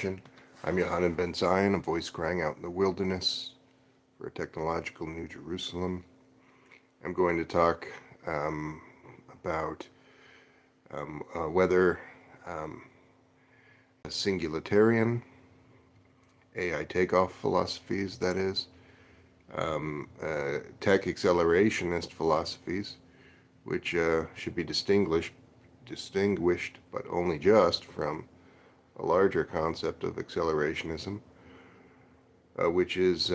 discussion. I'm Yohanan Ben Zion, a voice crying out in the wilderness for a technological New Jerusalem. I'm going to talk about whether singularitarian, AI takeoff philosophies, that is, tech accelerationist philosophies, which should be distinguished, but only just from a larger concept of accelerationism, which is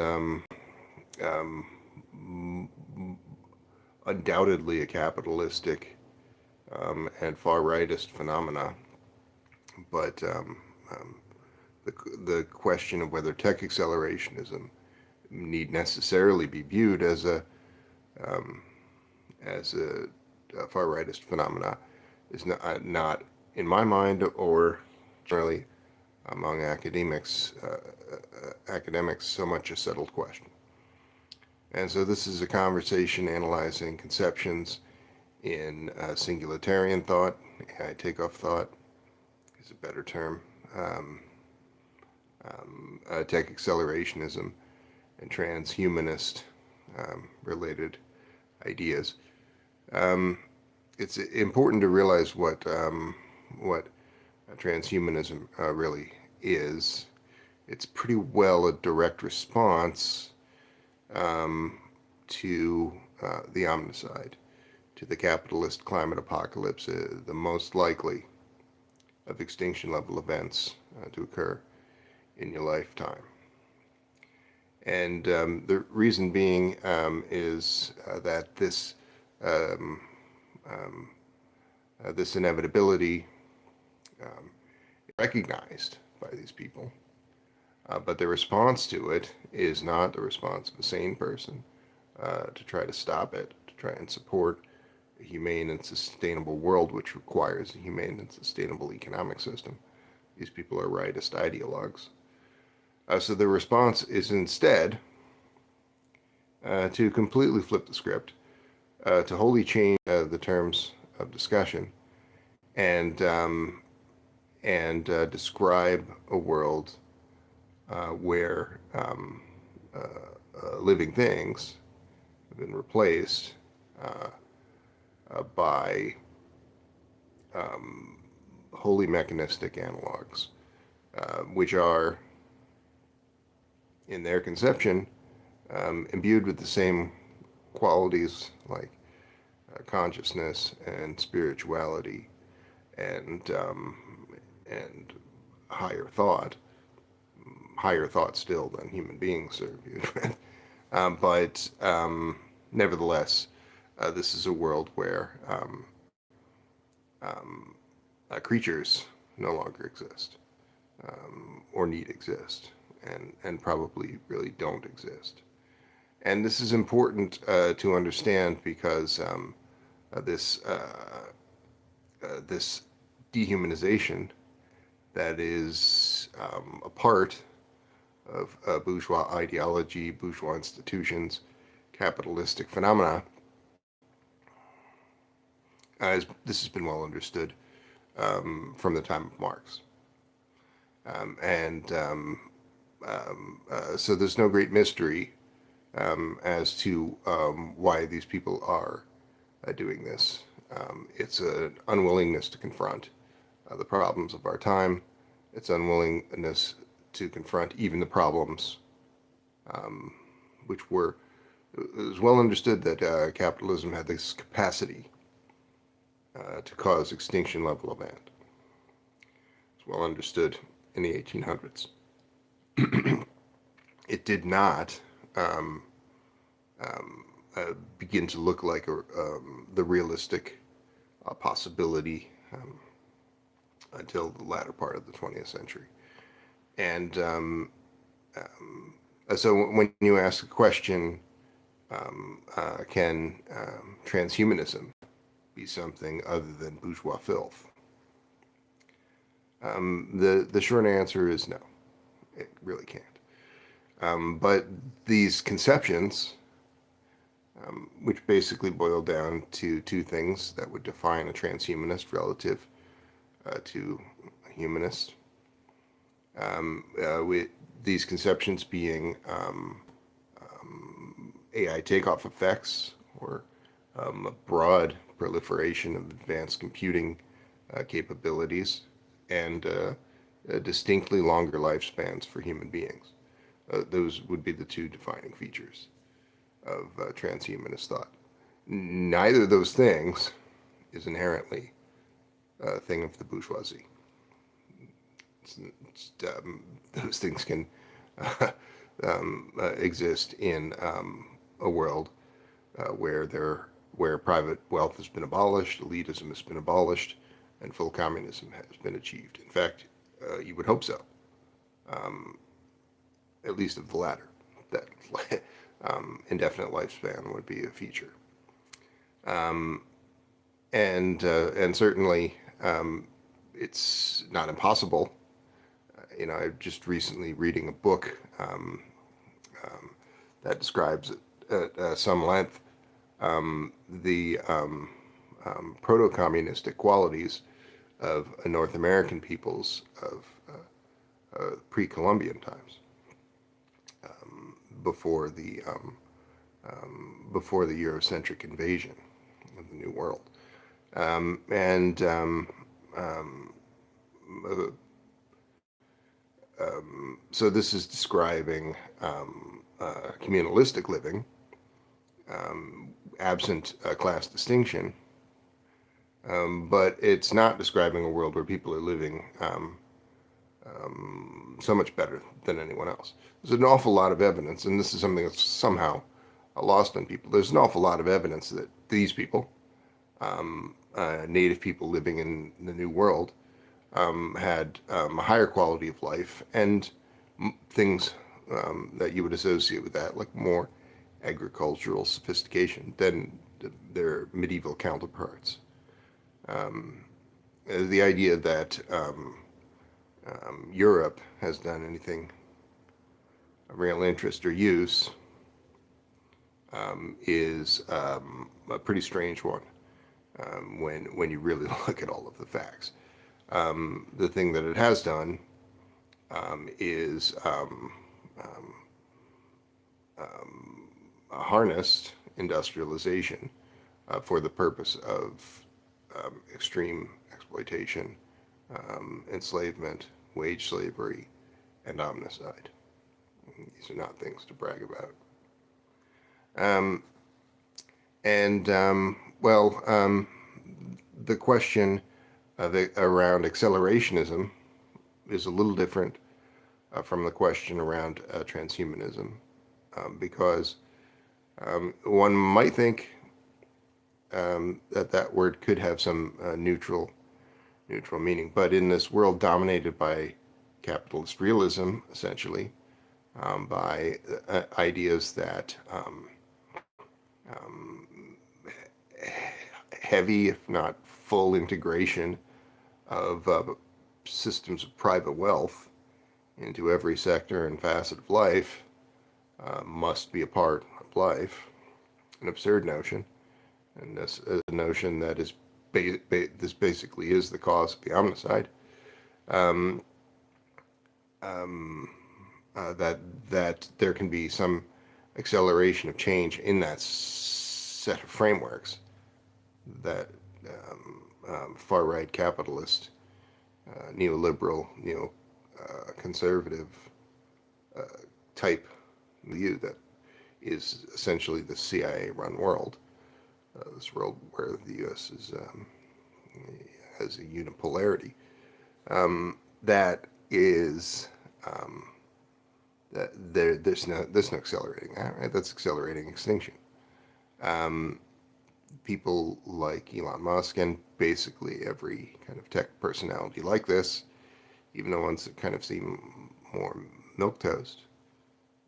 undoubtedly a capitalistic and far-rightist phenomena. But the question of whether tech accelerationism need necessarily be viewed as a far-rightist phenomena is not in my mind, or generally among academics so much a settled question. And so this is a conversation analyzing conceptions in singularitarian thought, AI takeoff thought is a better term, tech accelerationism, and transhumanist related ideas. It's important to realize what transhumanism really is. It's pretty well a direct response to the omnicide, to the capitalist climate apocalypse, the most likely of extinction level events to occur in your lifetime. And the reason being is that this inevitability recognized by these people, but their response to it is not the response of a sane person to try to stop it, to try and support a humane and sustainable world, which requires a humane and sustainable economic system. These people are rightist ideologues. So the response is instead to completely flip the script, to wholly change the terms of discussion, and describe a world where living things have been replaced by wholly mechanistic analogs, which are, in their conception, imbued with the same qualities like consciousness and spirituality and higher thought still than human beings are viewed with. But nevertheless, this is a world where creatures no longer exist, or need exist, and probably really don't exist. And this is important to understand because this dehumanization that is a part of bourgeois ideology, bourgeois institutions, capitalistic phenomena, this has been well understood from the time of Marx. So there's no great mystery as to why these people are doing this. It's an unwillingness to confront the problems of our time. It's unwillingness to confront even the problems which were, it was well understood that capitalism had this capacity to cause extinction level event. It's well understood in the 1800s. It did not begin to look like the realistic possibility until the latter part of the 20th century. And so when you ask the question, can transhumanism be something other than bourgeois filth? The short answer is no, it really can't. But these conceptions, which basically boil down to two things that would define a transhumanist relative to a humanist, With these conceptions being AI takeoff effects, or a broad proliferation of advanced computing capabilities, and distinctly longer lifespans for human beings. Those would be the two defining features of transhumanist thought. Neither of those things is inherently a thing of the bourgeoisie. Those things can exist in a world where private wealth has been abolished, elitism has been abolished, and full communism has been achieved. In fact, you would hope so, at least of the latter. That indefinite lifespan would be a feature, and certainly it's not impossible. I just recently reading a book that describes at some length the proto-communistic qualities of North American peoples of pre-Columbian times, before the before the Eurocentric invasion of the New World, and uh, so this is describing communalistic living, absent class distinction, but it's not describing a world where people are living so much better than anyone else. There's an awful lot of evidence, and this is something that's somehow lost on people. There's an awful lot of evidence that these people, native people living in the New World, had a higher quality of life and things that you would associate with that, like more agricultural sophistication than their medieval counterparts. The idea that Europe has done anything of real interest or use is a pretty strange one when you really look at all of the facts. The thing that it has done is harnessed industrialization for the purpose of extreme exploitation, enslavement, wage slavery, and omnicide. These are not things to brag about. Um, and the question around accelerationism is a little different from the question around transhumanism, because one might think that word could have some neutral meaning, but in this world dominated by capitalist realism, essentially, by ideas that heavy, if not full, integration of systems of private wealth into every sector and facet of life must be a part of life. An absurd notion, and this is a notion that is this basically is the cause of the omnicide. Um, that there can be some acceleration of change in that set of frameworks that far right capitalist, neoliberal, neo-conservative type view that is essentially the CIA-run world. This world where the U.S. has a unipolarity. That is there's no accelerating that, right? That's accelerating extinction. People like Elon Musk and basically every kind of tech personality like this, even the ones that kind of seem more milquetoast,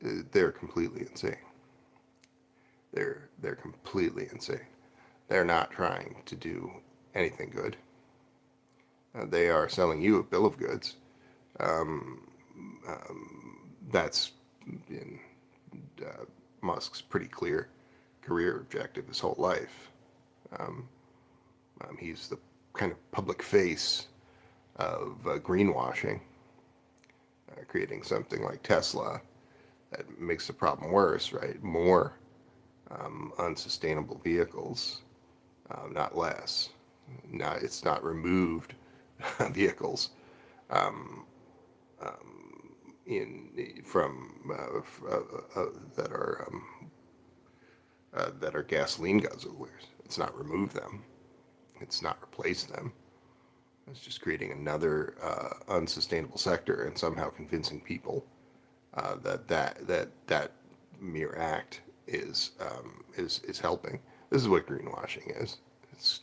they're completely insane. They're completely insane. They're not trying to do anything good. They are selling you a bill of goods. That's been Musk's pretty clear career objective his whole life. He's the kind of public face of greenwashing, creating something like Tesla that makes the problem worse, right? More unsustainable vehicles, not less. Now it's not removed vehicles in from that are gasoline guzzlers. It's not remove them. It's not replace them. It's just creating another unsustainable sector and somehow convincing people that mere act is helping. This is what greenwashing is. It's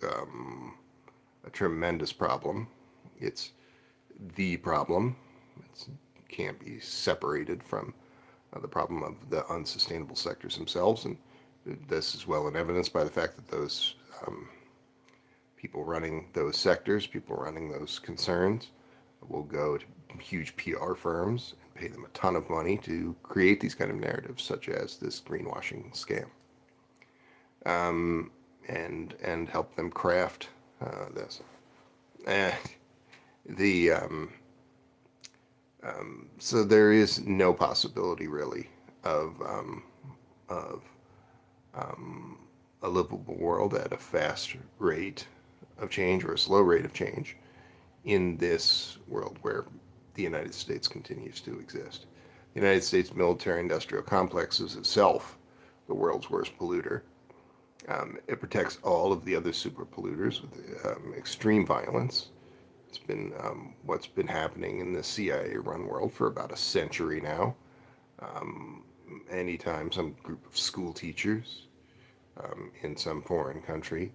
a tremendous problem. It's the problem. It can't be separated from the problem of the unsustainable sectors themselves, and this is well in evidence by the fact that those people running those sectors, people running those concerns, will go to huge PR firms and pay them a ton of money to create these kind of narratives, such as this greenwashing scam, and help them craft this. And the so there is no possibility really of a livable world at a fast rate of change or a slow rate of change in this world where the United States continues to exist. The United States military-industrial complex is itself the world's worst polluter. It protects all of the other super polluters with extreme violence. It's been what's been happening in the CIA-run world for about a century now. Anytime some group of school teachers in some foreign country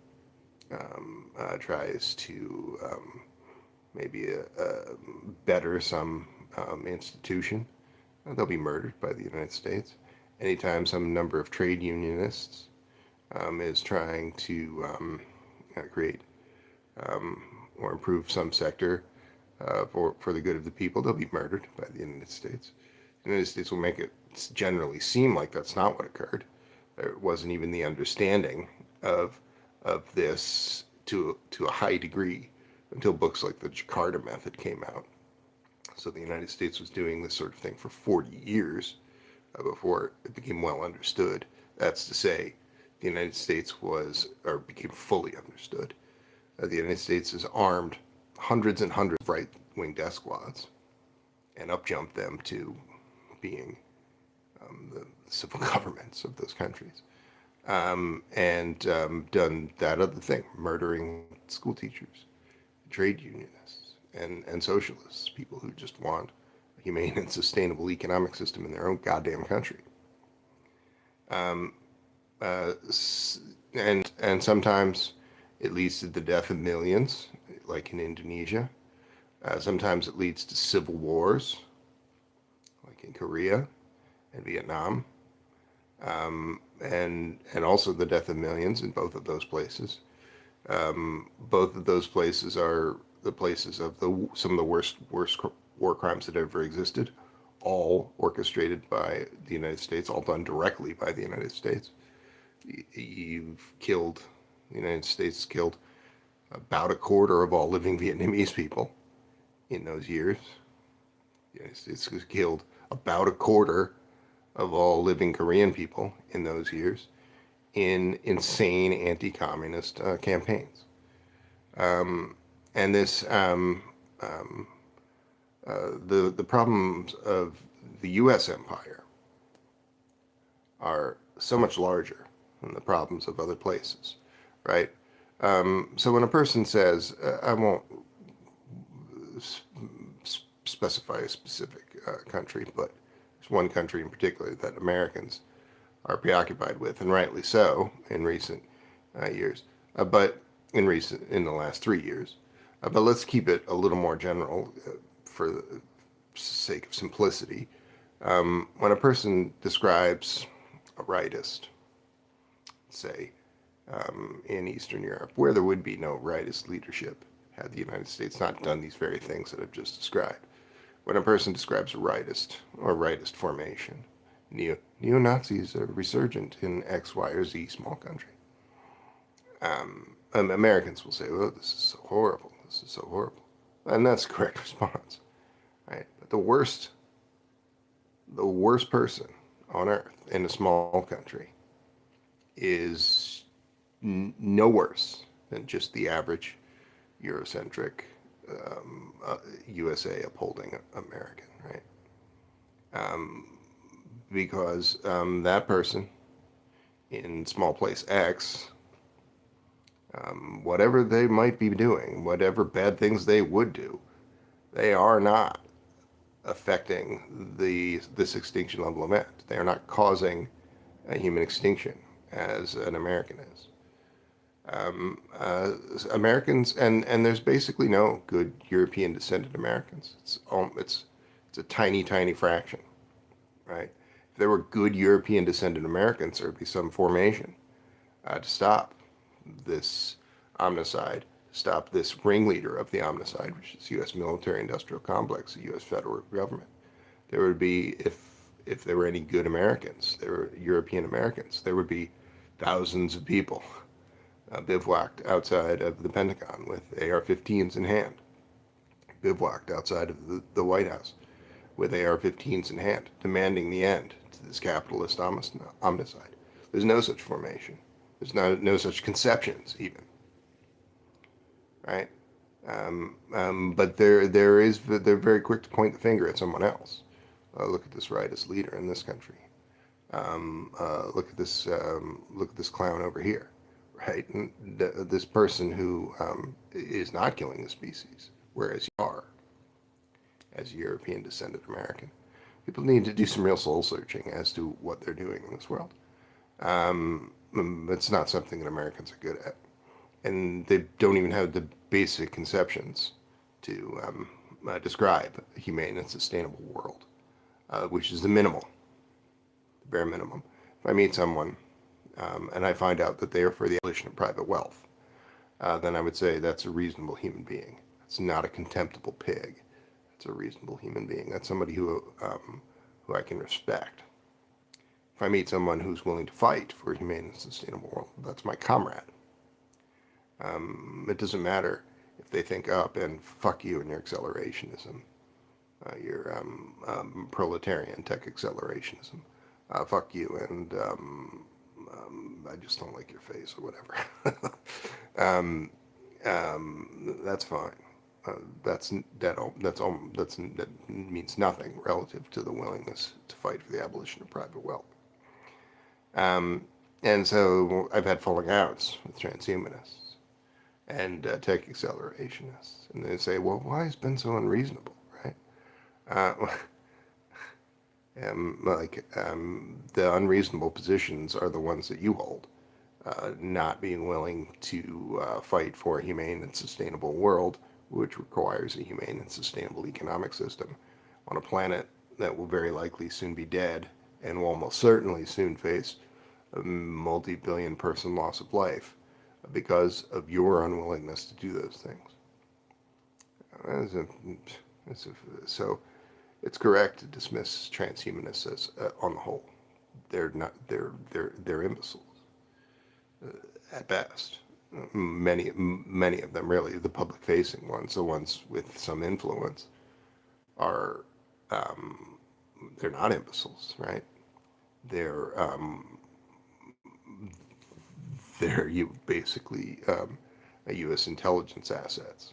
tries to maybe better some institution, they'll be murdered by the United States. Anytime some number of trade unionists is trying to create or improve some sector for the good of the people, they'll be murdered by the United States. The United States will make it generally seem like that's not what occurred. There wasn't even the understanding of this to a high degree until books like the Jakarta Method came out. So the United States was doing this sort of thing for 40 years before it became well understood. That's to say, the United States was, or became fully understood. The United States has armed hundreds and hundreds of right-wing death squads and upjumped them to being the civil governments of those countries. And done that other thing, murdering school teachers, trade unionists, and socialists, people who just want a humane and sustainable economic system in their own goddamn country. And sometimes it leads to the death of millions, like in Indonesia. Sometimes it leads to civil wars, like in Korea and Vietnam, and also the death of millions in both of those places. Both of those places are the places of some of the worst war crimes that ever existed, all orchestrated by the United States, all done directly by the United States. The United States killed about a quarter of all living Vietnamese people in those years. The United States has killed about a quarter of all living Korean people in those years in insane anti-communist campaigns. And this, the problems of the U.S. empire are so much larger than the problems of other places, right? So when a person says, I won't specify a specific country, but there's one country in particular that Americans are preoccupied with, and rightly so, in recent years, but in the last 3 years. But let's keep it a little more general for the sake of simplicity. When a person describes a rightist, say, in Eastern Europe, where there would be no rightist leadership had the United States not done these very things that I've just described. When a person describes a rightist or rightist formation, neo-Nazis are resurgent in X, Y, or Z small country. Americans will say, oh, this is so horrible. This is so horrible. And that's the correct response. right? But the worst person on earth in a small country is no worse than just the average Eurocentric USA upholding American, right? Because that person in small place X, whatever they might be doing, whatever bad things they would do, they are not affecting this extinction level event. They are not causing a human extinction as an American is. Americans, and there's basically no good European descended Americans. It's a tiny, tiny fraction, right? If there were good European descended Americans, there would be some formation to stop this omnicide, stop this ringleader of the omnicide, which is U.S. military industrial complex, the U.S. federal government. There would be, if there were any good Americans, there were European Americans, there would be thousands of people bivouacked outside of the Pentagon with AR-15s in hand, bivouacked outside of the White House with AR-15s in hand, demanding the end to this capitalist omnicide. There's no such formation. There's no such conceptions even, right? But they're very quick to point the finger at someone else. Look at this rightist leader in this country. Look at this clown over here, right? And this person who is not killing the species, whereas you are, as a European descended American. People need to do some real soul searching as to what they're doing in this world. It's not something that Americans are good at, and they don't even have the basic conceptions to describe a humane and sustainable world, which is the minimal, the bare minimum. If I meet someone and I find out that they are for the abolition of private wealth, then I would say that's a reasonable human being. It's not a contemptible pig. It's a reasonable human being. That's somebody who I can respect. If I meet someone who's willing to fight for a humane and sustainable world, that's my comrade. It doesn't matter if they think up and fuck you and your accelerationism, your proletarian tech accelerationism. Fuck you, and I just don't like your face or whatever. That's fine. That means nothing relative to the willingness to fight for the abolition of private wealth. And so I've had falling outs with transhumanists and tech accelerationists, and they say, "Well, why has it been so unreasonable?" Right? The unreasonable positions are the ones that you hold. Not being willing to fight for a humane and sustainable world, which requires a humane and sustainable economic system on a planet that will very likely soon be dead and will almost certainly soon face a multi-billion person loss of life because of your unwillingness to do those things. So it's correct to dismiss transhumanists as, on the whole, they're they're imbeciles at best. Many of them, really, the public-facing ones, the ones with some influence, are they're not imbeciles, right? They're you basically U.S. intelligence assets,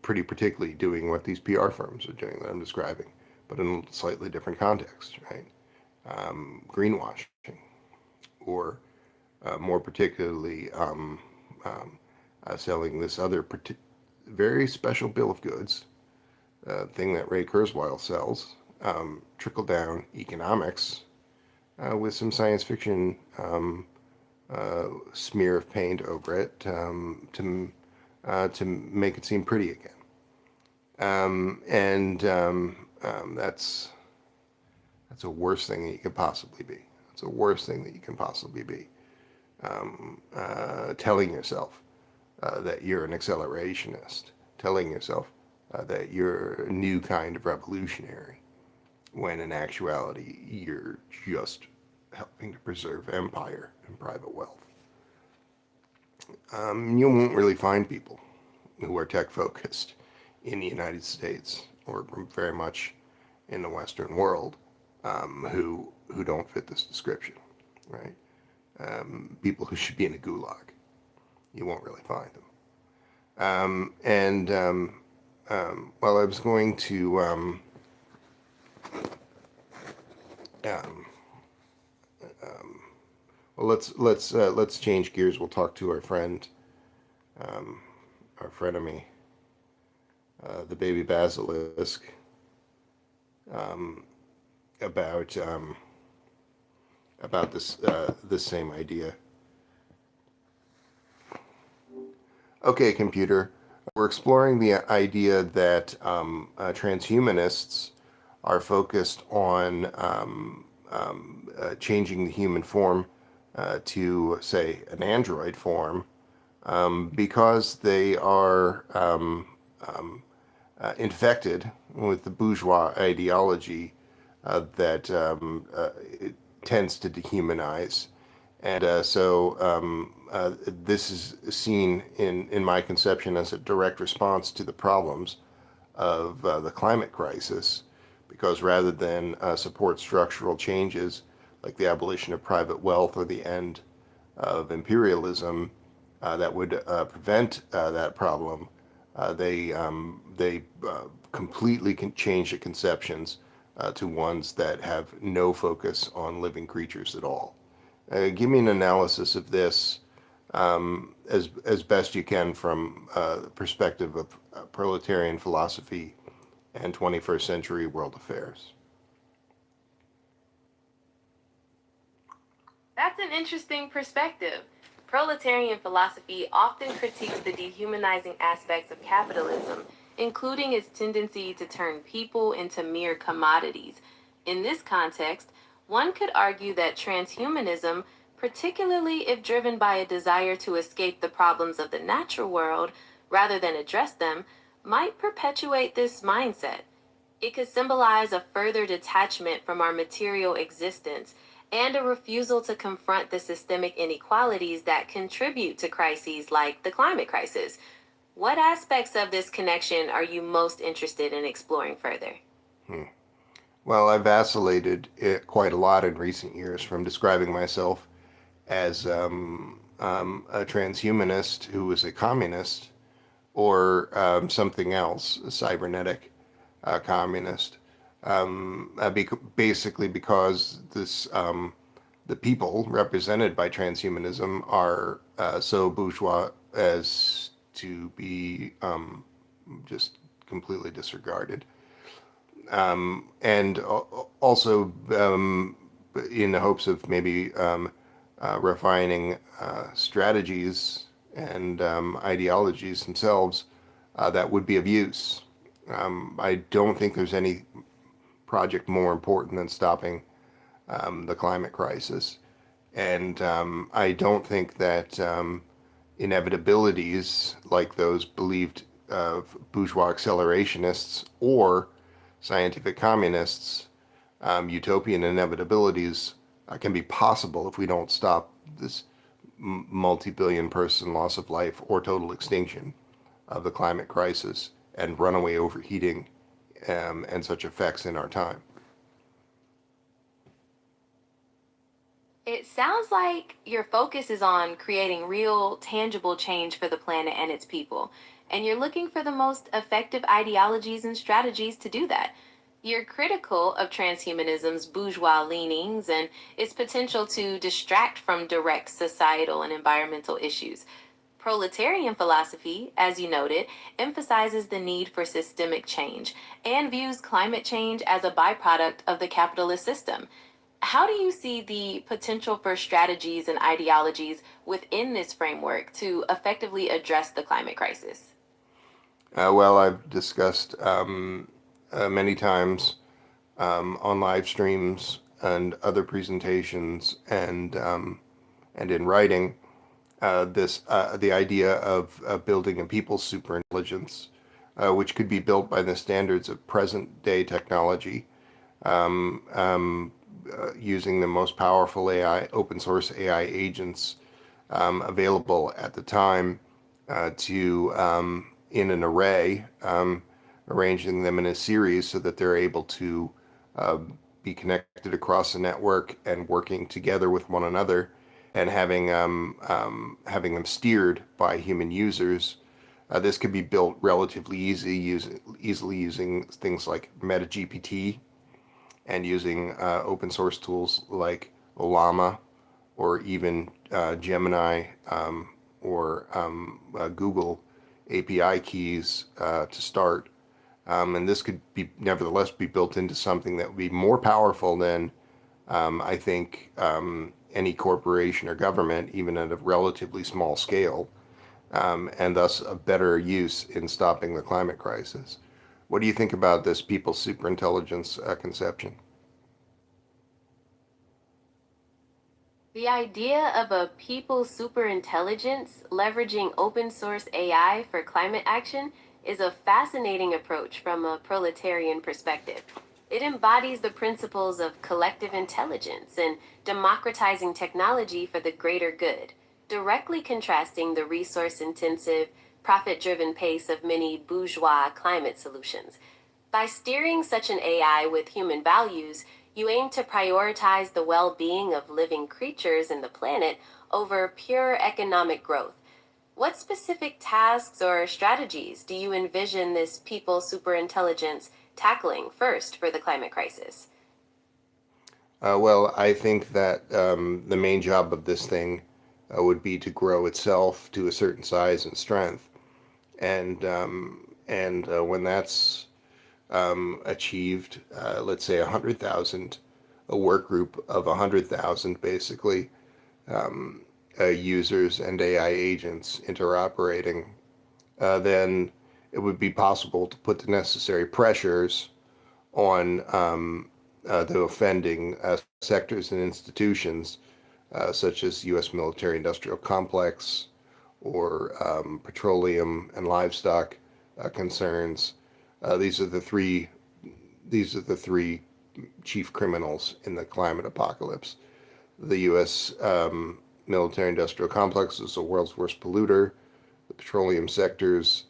pretty particularly doing what these PR firms are doing that I'm describing, but in a slightly different context, right? Greenwashing, or more particularly selling this other very special bill of goods, thing that Ray Kurzweil sells, trickle-down economics, with some science fiction smear of paint over it to make it seem pretty again. That's a worse thing that you could possibly be. It's the worst thing that you can possibly be. Telling yourself that you're an accelerationist, telling yourself that you're a new kind of revolutionary, when in actuality you're just helping to preserve empire and private wealth. You won't really find people who are tech focused in the United States or very much in the Western world who don't fit this description, right? People who should be in a gulag. You won't really find them. Well, I was going to um, well, let's change gears. We'll talk to our frenemy, the baby basilisk, um, about this same idea. Okay, computer. We're exploring the idea that transhumanists are focused on changing the human form to, say, an android form because they are infected with the bourgeois ideology that it tends to dehumanize. And this is seen in my conception as a direct response to the problems of the climate crisis, because rather than support structural changes like the abolition of private wealth or the end of imperialism that would prevent that problem, they completely can change the conceptions to ones that have no focus on living creatures at all. Give me an analysis of this as best you can from the perspective of proletarian philosophy and 21st century world affairs. That's an interesting perspective. Proletarian philosophy often critiques the dehumanizing aspects of capitalism, including its tendency to turn people into mere commodities. In this context, one could argue that transhumanism, particularly if driven by a desire to escape the problems of the natural world rather than address them, might perpetuate this mindset. It could symbolize a further detachment from our material existence and a refusal to confront the systemic inequalities that contribute to crises like the climate crisis. What aspects of this connection are you most interested in exploring further? Hmm. Well, I vacillated quite a lot in recent years from describing myself as a transhumanist who was a communist or something else, a cybernetic communist. Basically, because the people represented by transhumanism are so bourgeois as to be just completely disregarded. And also in the hopes of maybe refining strategies and ideologies themselves that would be of use. I don't think there's any project more important than stopping the climate crisis. And I don't think that inevitabilities like those believed bourgeois accelerationists or scientific communists, utopian inevitabilities can be possible if we don't stop this multi-billion person loss of life or total extinction of the climate crisis and runaway overheating and such effects in our time. It sounds like your focus is on creating real, tangible change for the planet and its people, and you're looking for the most effective ideologies and strategies to do that. You're critical of transhumanism's bourgeois leanings and its potential to distract from direct societal and environmental issues. Proletarian philosophy, as you noted, emphasizes the need for systemic change and views climate change as a byproduct of the capitalist system. How do you see the potential for strategies and ideologies within this framework to effectively address the climate crisis? Well, I've discussed many times on live streams and other presentations and in writing this the idea of building a people's superintelligence, which could be built by the standards of present day technology, um, um, using the most powerful AI, open source AI agents available at the time to in an array. arranging them in a series so that they're able to uh, be connected across the network and working together with one another, and having them steered by human users. This could be built relatively easily using things like MetaGPT and using open source tools like Llama or even Gemini or Google API keys to start. And this could be nevertheless be built into something that would be more powerful than I think any corporation or government, even at a relatively small scale, and thus a better use in stopping the climate crisis. What do you think about this people's superintelligence conception? The idea of a people superintelligence leveraging open source AI for climate action is a fascinating approach from a proletarian perspective. It embodies the principles of collective intelligence and democratizing technology for the greater good, directly contrasting the resource intensive, profit driven pace of many bourgeois climate solutions. By steering such an AI with human values, you aim to prioritize the well being of living creatures in the planet over pure economic growth. What specific tasks or strategies do you envision this people superintelligence tackling first for the climate crisis? Well, I think that the main job of this thing would be to grow itself to a certain size and strength, and when that's achieved, let's say 100,000, a work group of 100,000 basically users and AI agents interoperating, then it would be possible to put the necessary pressures on the offending sectors and institutions, such as U.S. military-industrial complex or petroleum and livestock concerns. These are the three. These are the three chief criminals in the climate apocalypse. The U.S. Military-industrial complex is the world's worst polluter. The petroleum sectors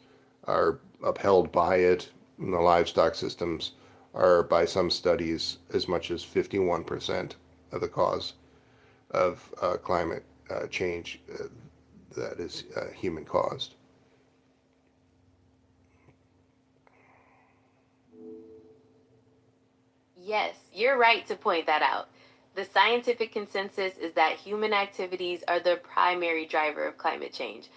are upheld by it, and the livestock systems are, by some studies, as much as 51% of the cause of climate change that is human caused. Yes, you're right to point that out. The scientific consensus is that human activities are the primary driver of climate change.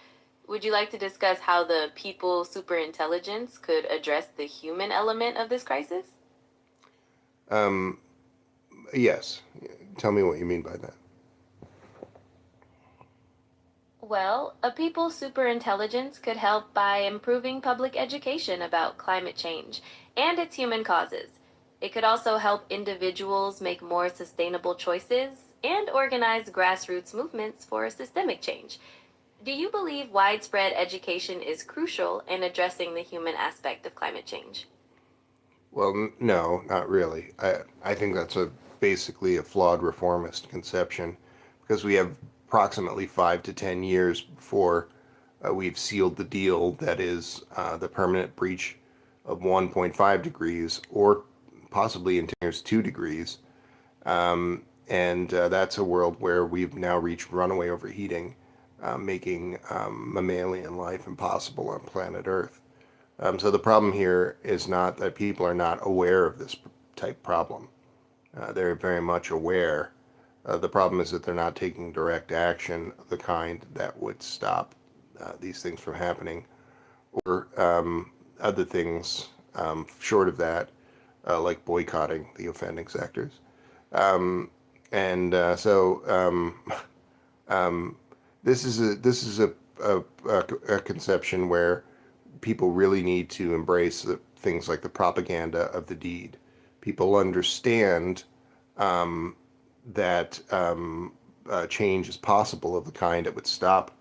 Would you like to discuss how the people superintelligence could address the human element of this crisis? Um, yes. Tell me what you mean by that. Well, a people superintelligence could help by improving public education about climate change and its human causes. It could also help individuals make more sustainable choices and organize grassroots movements for systemic change. Do you believe widespread education is crucial in addressing the human aspect of climate change? Well, no, not really. I think that's basically a flawed reformist conception, because we have approximately 5 to 10 years before we've sealed the deal that is the permanent breach of 1.5 degrees, or possibly in 10 years 2 degrees. And that's a world where we've now reached runaway overheating, making mammalian life impossible on planet Earth. So the problem here is not that people are not aware of this type problem. They're very much aware. The problem is that they're not taking direct action of the kind that would stop these things from happening, or other things short of that, like boycotting the offending sectors. Um, and so this is a conception where people really need to embrace things like the propaganda of the deed. People understand that change is possible of the kind that would stop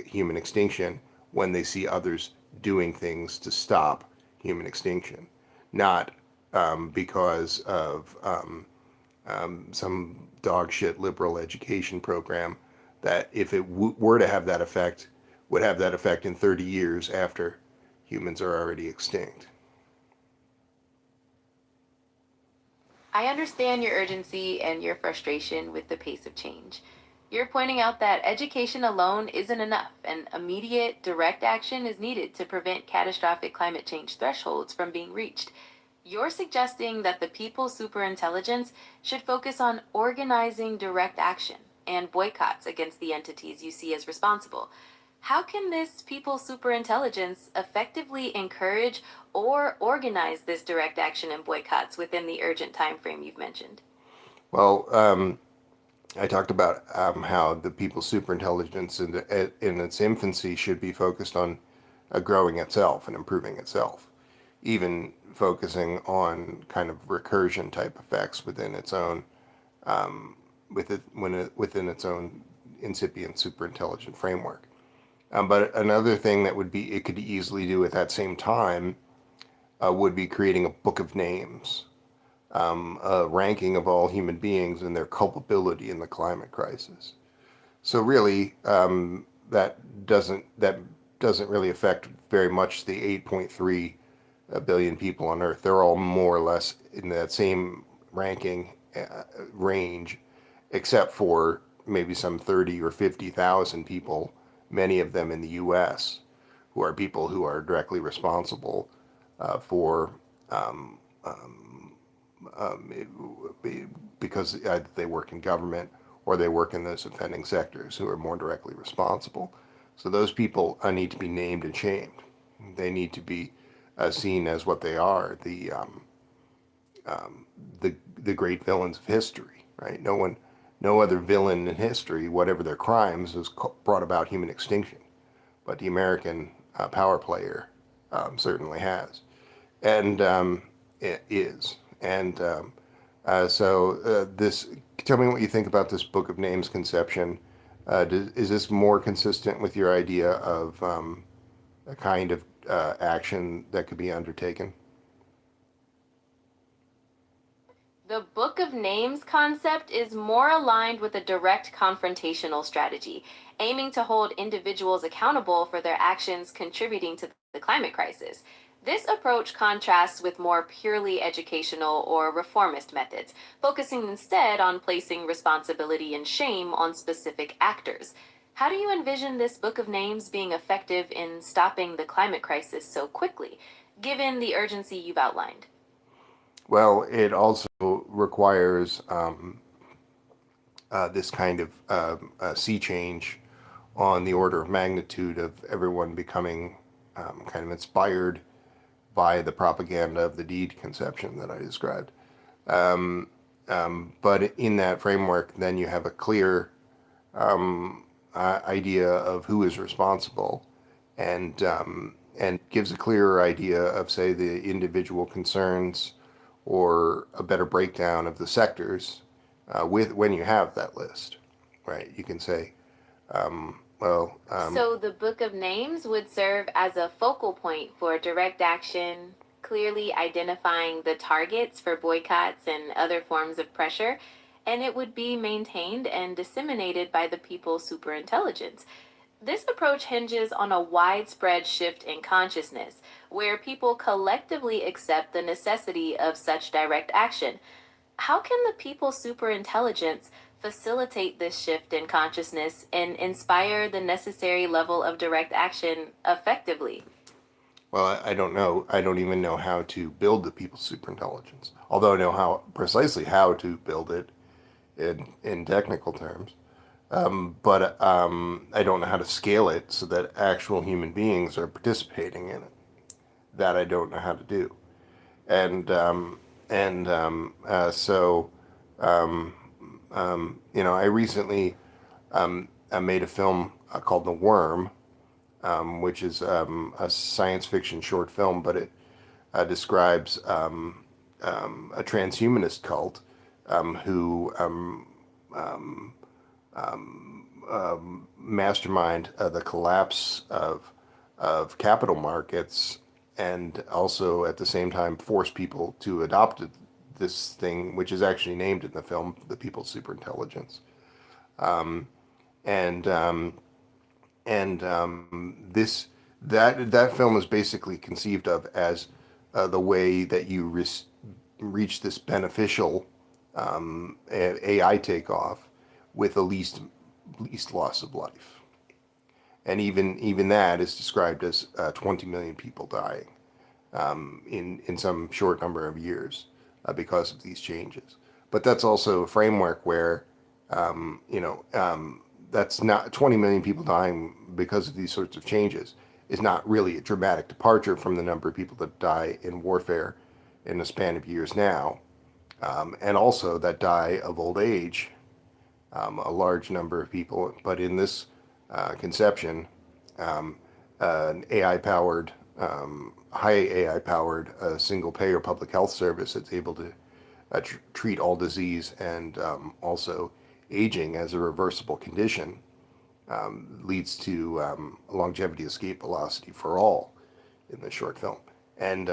human extinction when they see others doing things to stop human extinction, not because of some dog shit liberal education program that, if it were to have that effect, would have that effect in 30 years after humans are already extinct. I understand your urgency and your frustration with the pace of change. You're pointing out that education alone isn't enough, and immediate, direct action is needed to prevent catastrophic climate change thresholds from being reached. You're suggesting that the people's superintelligence should focus on organizing direct action and boycotts against the entities you see as responsible. How can this people's superintelligence effectively encourage or organize this direct action and boycotts within the urgent time frame you've mentioned? Well, I talked about how the people's superintelligence in its infancy should be focused on growing itself and improving itself, even focusing on kind of recursion type effects within its own within its own incipient superintelligent framework. But another thing that would be it could easily do at that same time would be creating a book of names, a ranking of all human beings and their culpability in the climate crisis. So really, that doesn't really affect very much the 8.3 billion people on Earth. They're all more or less in that same ranking range, except for maybe some 30 or 50,000 people, many of them in the U.S., who are people who are directly responsible for because either they work in government or they work in those offending sectors who are more directly responsible. So those people need to be named and shamed. They need to be seen as what they are, the great villains of history, right? No other villain in history, whatever their crimes, has brought about human extinction, but the American power player certainly has, and it is. And this. Tell me what you think about this Book of Names conception. Is this more consistent with your idea of a kind of action that could be undertaken? The Book of Names concept is more aligned with a direct confrontational strategy, aiming to hold individuals accountable for their actions contributing to the climate crisis. This approach contrasts with more purely educational or reformist methods, focusing instead on placing responsibility and shame on specific actors. How do you envision this Book of Names being effective in stopping the climate crisis so quickly, given the urgency you've outlined? Well, it also requires this kind of sea change on the order of magnitude of everyone becoming kind of inspired by the propaganda of the deed conception that I described. But in that framework, then you have a clear idea of who is responsible, and gives a clearer idea of, say, the individual concerns, or a better breakdown of the sectors with when you have that list, right? You can say, So the Book of Names would serve as a focal point for direct action, clearly identifying the targets for boycotts and other forms of pressure, and it would be maintained and disseminated by the people's superintelligence. This approach hinges on a widespread shift in consciousness, where people collectively accept the necessity of such direct action. How can the people's superintelligence facilitate this shift in consciousness and inspire the necessary level of direct action effectively? well, I don't know. I don't even know how to build the people's superintelligence, although I know how precisely how to build it in technical terms. But I don't know how to scale it so that actual human beings are participating in it. That I don't know how to do. And so I recently I made a film called The Worm, which is a science fiction short film, but it describes a transhumanist cult who mastermind the collapse of capital markets, and also at the same time force people to adopt this thing, which is actually named in the film the People's Superintelligence. And this that film is basically conceived of as the way that you reach this beneficial AI takeoff with the least loss of life. And even that is described as 20 million people dying in some short number of years because of these changes. But that's also a framework where that's not 20 million people dying because of these sorts of changes is not really a dramatic departure from the number of people that die in warfare in a span of years now, and also that die of old age, a large number of people. But in this conception, an AI-powered, high AI-powered single-payer public health service that's able to treat all disease and also aging as a reversible condition leads to longevity, escape velocity for all in the short film. And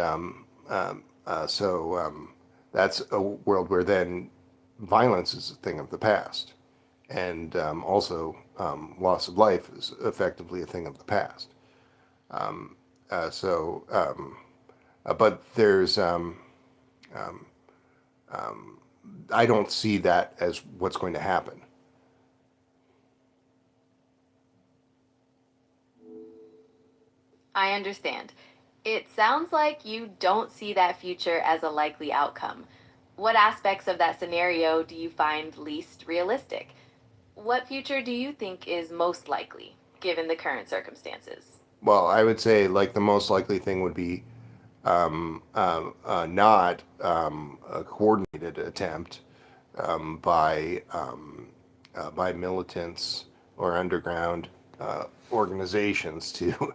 that's a world where then violence is a thing of the past. And also loss of life is effectively a thing of the past. But there's, I don't see that as what's going to happen. I understand. It sounds like you don't see that future as a likely outcome. What aspects of that scenario do you find least realistic? What future do you think is most likely, given the current circumstances? Well, I would say like the most likely thing would be not a coordinated attempt by militants or underground organizations to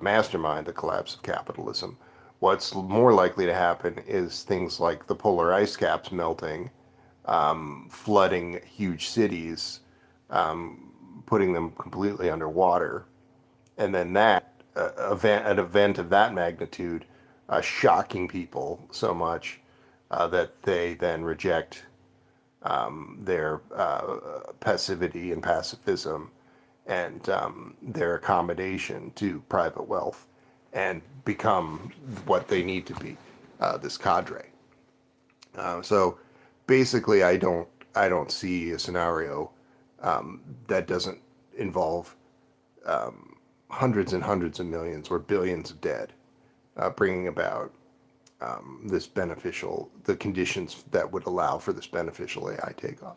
mastermind the collapse of capitalism. What's more likely to happen is things like the polar ice caps melting, flooding huge cities, putting them completely underwater, and then an event of that magnitude shocking people so much that they then reject their passivity and pacifism and their accommodation to private wealth and become what they need to be, this cadre. So basically, I don't see a scenario that doesn't involve hundreds and hundreds of millions or billions of dead, bringing about the conditions that would allow for this beneficial AI takeoff.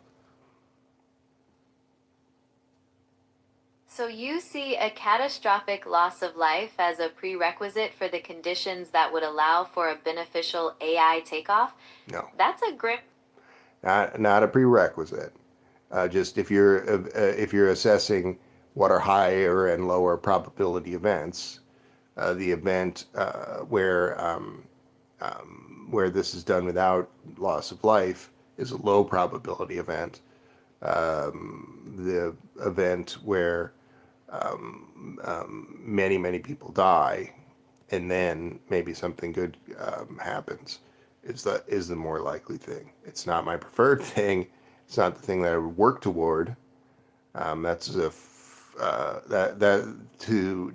So you see a catastrophic loss of life as a prerequisite for the conditions that would allow for a beneficial AI takeoff? No, That's a grim. not a prerequisite. Just if you're assessing what are higher and lower probability events, the event where this is done without loss of life is a low probability event. The event where many people die and then maybe something good happens is the more likely thing. It's not my preferred thing. It's not the thing that I would work toward. That's to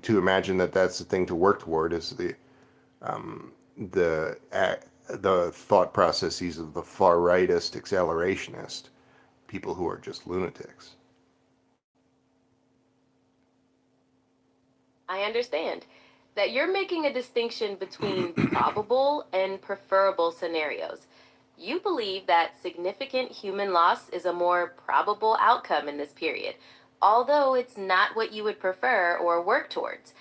imagine that that's the thing to work toward is the the thought processes of the far rightist accelerationist people who are just lunatics. I understand that you're making a distinction between probable and preferable scenarios. You believe that significant human loss is a more probable outcome in this period, although it's not what you would prefer or work towards.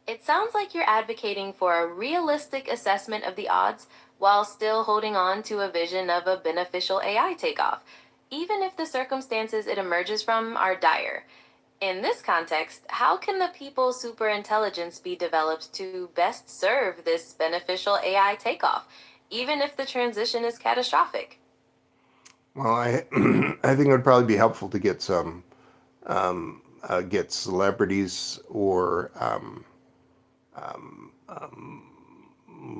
It sounds like you're advocating for a realistic assessment of the odds while still holding on to a vision of a beneficial AI takeoff, even if the circumstances it emerges from are dire. In this context, how can the people's superintelligence be developed to best serve this beneficial AI takeoff, even if the transition is catastrophic? Well, I think it would probably be helpful to get celebrities or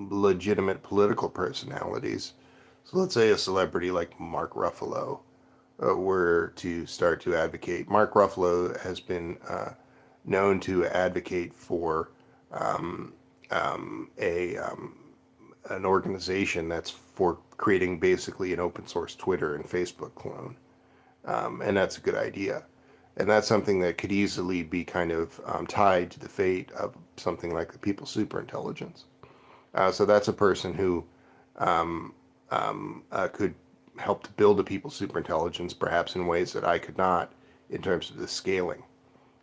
legitimate political personalities. So let's say a celebrity like Mark Ruffalo were to start to advocate. Mark Ruffalo has been known to advocate for a an organization that's for creating basically an open source Twitter and Facebook clone. And that's a good idea. And that's something that could easily be kind of tied to the fate of something like the People Superintelligence. So that's a person who could help to build a People Superintelligence, perhaps in ways that I could not in terms of the scaling.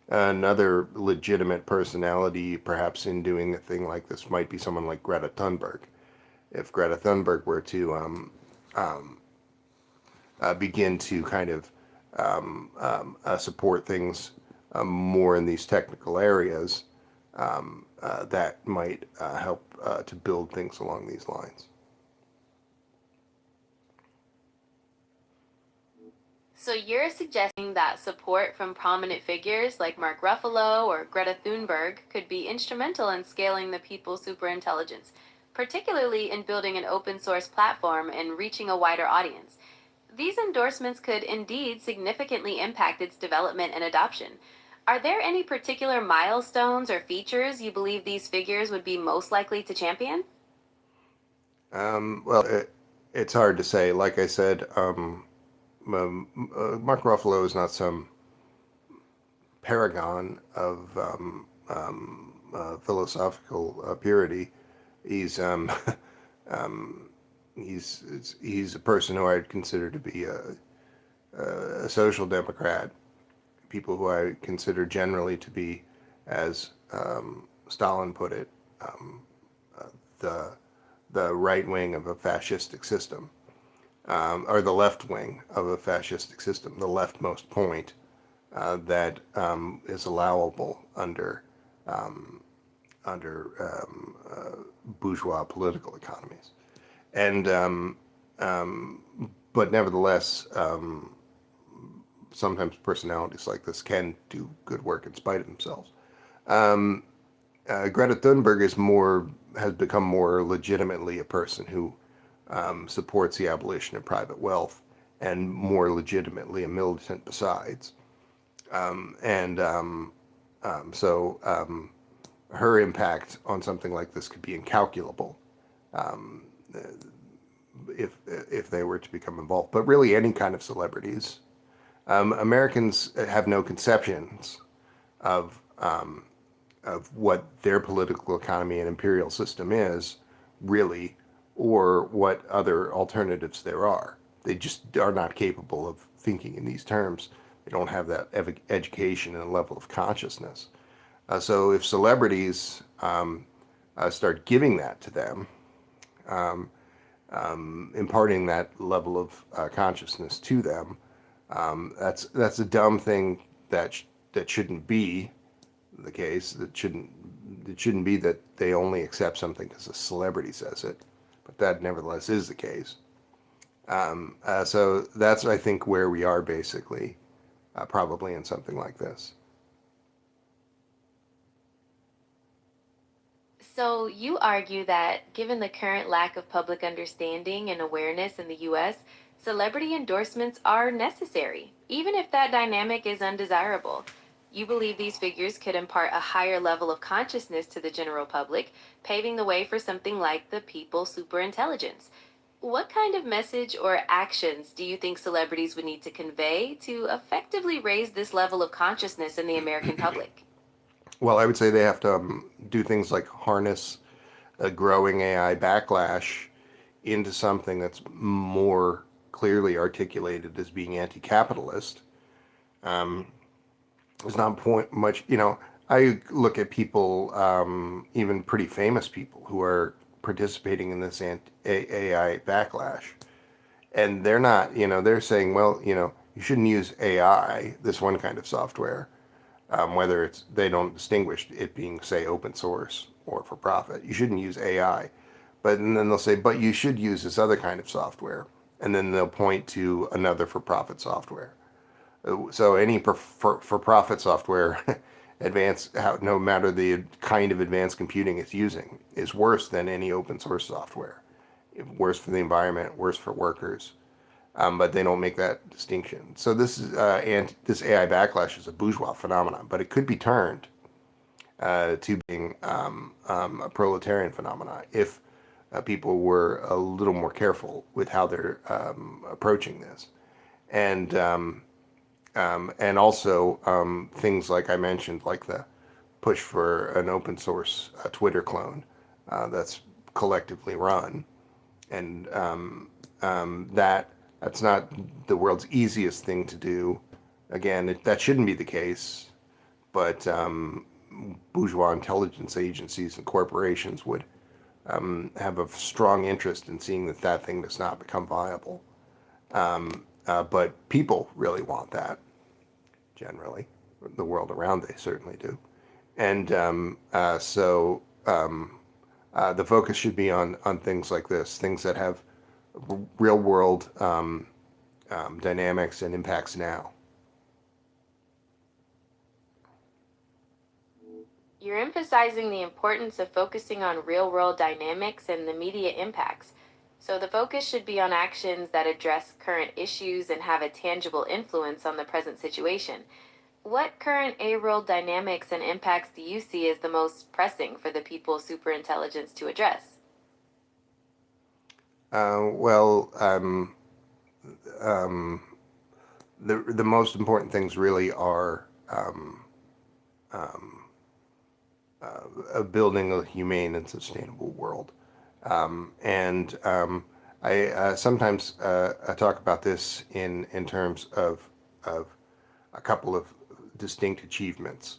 Another legitimate personality, perhaps in doing a thing like this, might be someone like Greta Thunberg. If Greta Thunberg were to begin to kind of support things more in these technical areas, that might help to build things along these lines. So you're suggesting that support from prominent figures like Mark Ruffalo or Greta Thunberg could be instrumental in scaling the People's Superintelligence, particularly in building an open source platform and reaching a wider audience. These endorsements could indeed significantly impact its development and adoption. Are there any particular milestones or features you believe these figures would be most likely to champion? It's hard to say. Like I said, Mark Ruffalo is not some paragon of philosophical purity. He's he's a person who I'd consider to be a social democrat. People who I consider generally to be, as Stalin put it, the right wing of a fascistic system. Or the left wing of a fascistic system, the leftmost point that is allowable under bourgeois political economies, and but nevertheless, sometimes personalities like this can do good work in spite of themselves. Greta Thunberg has become more legitimately a person who supports the abolition of private wealth, and more legitimately a militant besides. So her impact on something like this could be incalculable if they were to become involved. But really, any kind of celebrities. Americans have no conceptions of what their political economy and imperial system is, really, or what other alternatives there are. They just are not capable of thinking in these terms. They don't have that education and level of consciousness. So if celebrities start giving that to them, imparting that level of consciousness to them, that's a dumb thing that shouldn't be the case. It shouldn't be that they only accept something because a celebrity says it, but that nevertheless is the case. So that's, I think, where we are basically, probably in something like this. So you argue that given the current lack of public understanding and awareness in the US, celebrity endorsements are necessary, even if that dynamic is undesirable. You believe these figures could impart a higher level of consciousness to the general public, paving the way for something like the People Superintelligence. What kind of message or actions do you think celebrities would need to convey to effectively raise this level of consciousness in the American public? Well, I would say they have to do things like harness a growing AI backlash into something that's more clearly articulated as being anti-capitalist. There's not much, I look at people, even pretty famous people who are participating in this AI backlash, and they're not, they're saying, well, you shouldn't use AI, this one kind of software, whether they don't distinguish it being, say, open source or for profit. You shouldn't use AI. And then they'll say, but you should use this other kind of software. And then they'll point to another for-profit software. So any for-profit software, no matter the kind of advanced computing it's using, is worse than any open source software. Worse for the environment, worse for workers. But they don't make that distinction. So this AI backlash is a bourgeois phenomenon, but it could be turned to being a proletarian phenomenon if people were a little more careful with how they're approaching this. And also things like I mentioned, like the push for an open source Twitter clone that's collectively run, and that's not the world's easiest thing to do. Again, that shouldn't be the case, but bourgeois intelligence agencies and corporations would have a strong interest in seeing that that thing does not become viable. But people really want that, generally. The world around, they certainly do. And the focus should be on things like this, things that have real world dynamics and impacts now. You're emphasizing the importance of focusing on real world dynamics and immediate impacts. So the focus should be on actions that address current issues and have a tangible influence on the present situation. What current A-world dynamics and impacts do you see as the most pressing for the people's superintelligence to address? Well, the most important things really are building a humane and sustainable world. I sometimes I talk about this in terms of a couple of distinct achievements.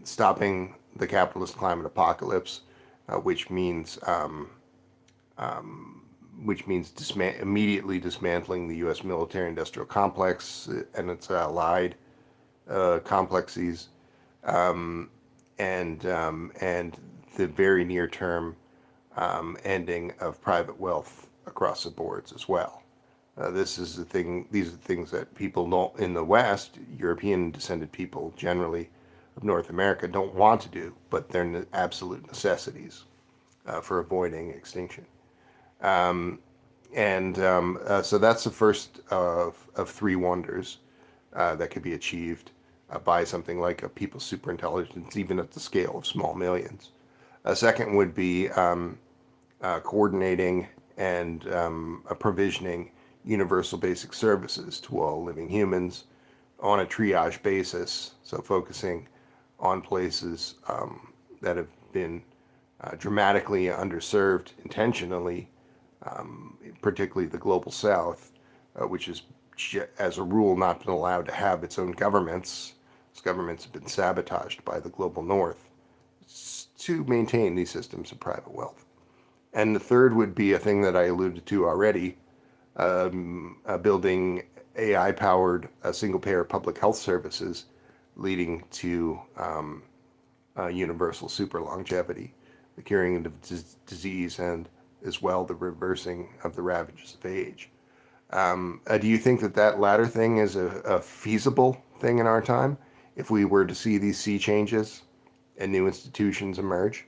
Stopping the capitalist climate apocalypse, which means immediately dismantling the U.S. military-industrial complex and its allied complexes, and the very near-term ending of private wealth across the boards as well. This is the thing. These are the things that people don't in the West, European descended people generally of North America, don't want to do, but they're absolute necessities for avoiding extinction. So that's the first of three wonders that could be achieved by something like a people's superintelligence, even at the scale of small millions. A second would be coordinating and provisioning universal basic services to all living humans on a triage basis, so focusing on places that have been dramatically underserved intentionally, particularly the global south, which is, as a rule, not been allowed to have its own governments. Its governments have been sabotaged by the global north to maintain these systems of private wealth. And the third would be a thing that I alluded to already, building AI-powered single-payer public health services leading to universal super longevity, the curing of disease, and as well the reversing of the ravages of age. Do you think that that latter thing is a feasible thing in our time if we were to see these sea changes and new institutions emerge?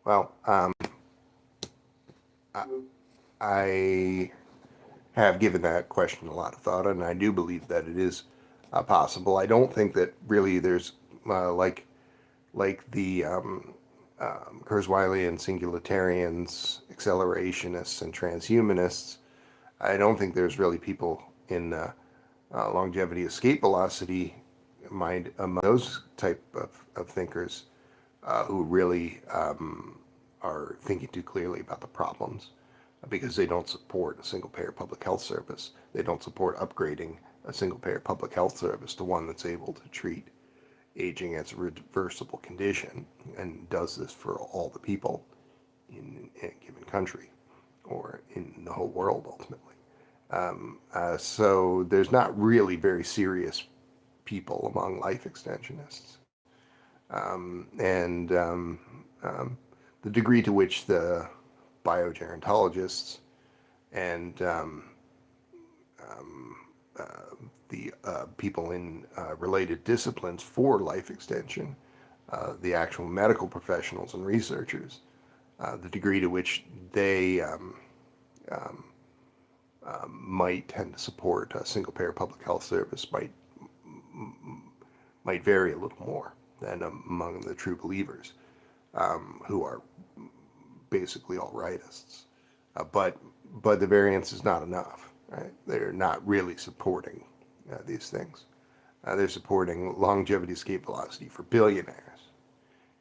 Well, I have given that question a lot of thought, and I do believe that it is possible. I don't think that really there's like the Kurzweilian singularitarians, accelerationists, and transhumanists. I don't think there's really people in longevity escape velocity mind among those type of thinkers who really are thinking too clearly about the problems because they don't support a single payer public health service. They don't support upgrading a single payer public health service to one that's able to treat aging as a reversible condition and does this for all the people in a given country or in the whole world ultimately. So there's not really very serious people among life extensionists. And the degree to which the biogerontologists and the people in related disciplines for life extension, the actual medical professionals and researchers, the degree to which they might tend to support a single payer public health service might vary a little more than among the true believers, who are basically all rightists. But the variance is not enough, right? They're not really supporting these things. They're supporting longevity escape velocity for billionaires,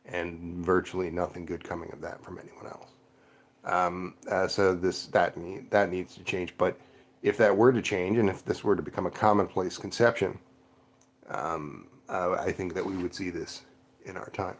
and virtually nothing good coming of that from anyone else. So that needs to change. But if that were to change, and if this were to become a commonplace conception, I think that we would see this in our time.